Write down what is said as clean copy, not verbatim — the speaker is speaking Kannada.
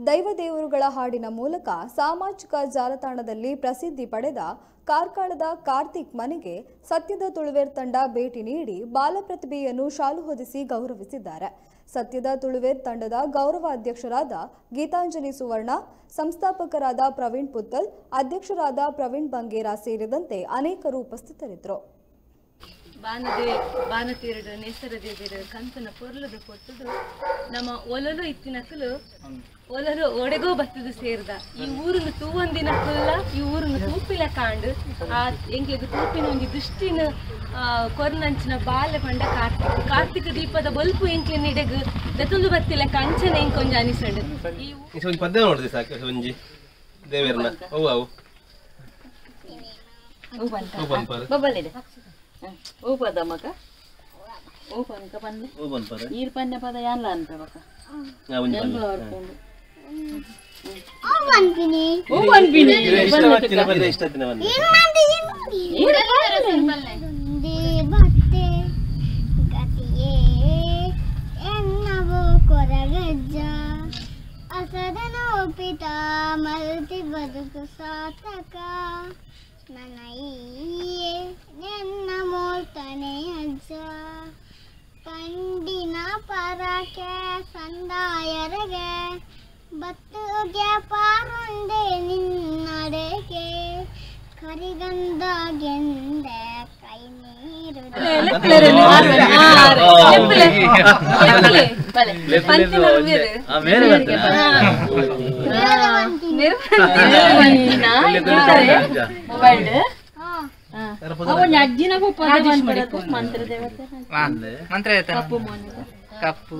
ದೈವದೇವರುಗಳ ಹಾಡಿನ ಮೂಲಕ ಸಾಮಾಜಿಕ ಜಾಲತಾಣದಲ್ಲಿ ಪ್ರಸಿದ್ಧಿ ಪಡೆದ ಕಾರ್ಕಳದ ಕಾರ್ತಿಕ್ ಮನೆಗೆ ಸತ್ಯದ ತುಳುವೇರ್ ತಂಡ ಭೇಟಿ ನೀಡಿ ಬಾಲಪ್ರತಿಭೆಯನ್ನು ಶಾಲು ಹೊದಿಸಿ ಗೌರವಿಸಿದ್ದಾರೆ. ಸತ್ಯದ ತುಳುವೇರ್ ತಂಡದ ಗೌರವ ಅಧ್ಯಕ್ಷರಾದ ಗೀತಾಂಜಲಿ ಸುವರ್ಣ, ಸಂಸ್ಥಾಪಕರಾದ ಪ್ರವೀಣ್ ಪುತ್ತಲ್, ಅಧ್ಯಕ್ಷರಾದ ಪ್ರವೀಣ್ ಬಂಗೇರ ಸೇರಿದಂತೆ ಅನೇಕರು ಉಪಸ್ಥಿತರಿದ್ದರು. ಬಾನತೀರದ ನೇಸರದೇವಿರ ಕಂತನ ಪೊರ್ಲದ ಕೊಟ್ಟದು ನಮ್ಮ ಒಲಲು ಇತ್ತಿನಕಲು ಒಲಲು ಒಡೆಗೋ ಬತ್ತದು ಸೇರ್ದ ಈ ಊರಿನ ತೂವೊಂದಿನಕ್ಕಲ್ಲ ಈ ಊರಿನ ತೂಪಿಲ ಕಾಂಡು ಆ ಎಂಕ್ಲೆಗ್ ತೂಪಿನ ಒಂದು ದೃಷ್ಟಿನ ಕೊರ್ನಂಚಿನ ಬಾಲೆ ಪಂಡ ಕಾರ್ತಿಕ ದೀಪದ ಬಲ್ಪು ಎಂಕ್ಲಿನ ಇಡೆಗ್ ದತುಂದು ಬತ್ತಿಲ ಕಂಚನ ಎಂಕೊಂಜ ಅನಿಸಂಡು ಈ ಪದ್ಯ ನೋಡಿದೆ ಸಾಕು ಒಂಜಿ ದೇವೇರ್ನ ಅವು ಅವು ಬಬ್ಬಲಿದೆ ಓ ಪದ ಮಗ ಓ ಪನ್ಕ ಪನ್ನೆ ಓ ಬನ್ ಪದ ಈರ್ ಪನ್ನೆ ಪದ ಯಾನ್ಲ ಅಂತ ಬಕ ಓ ಬನ್ಪಿನಿ ಇಷ್ಟವತ್ತಿನ ಪದ ಇಷ್ಟದಿನ ಬನ್ನಿ ಬತ್ತೆ ಗತಿಯೇ ಎನ್ನವೋ ಕೊರಗಜ್ಜ ಅಸದನೋ ಪಿತಾ ಮಲ್ತಿ ಬದುಕು ಸಾತಕ ನನಯೇ ನೆನ್ನ ಮೋಲ್ತನೆ ಅಜ್ಜ ಕಂಡಿನ ಪರಕೆ ಸಂದಾಯರಗೆ ಬತ್ತುಗೆ ಪಾರುಂಡೆ ನಿನ್ನಡೆಗೆ ಕರಿಗಂಧ ಗೆಂದೆ ಕೈ ನೀರು ಅಜ್ಜಿನ ಮಂತ್ರ ದೇವತೆ ಕಪ್ಪು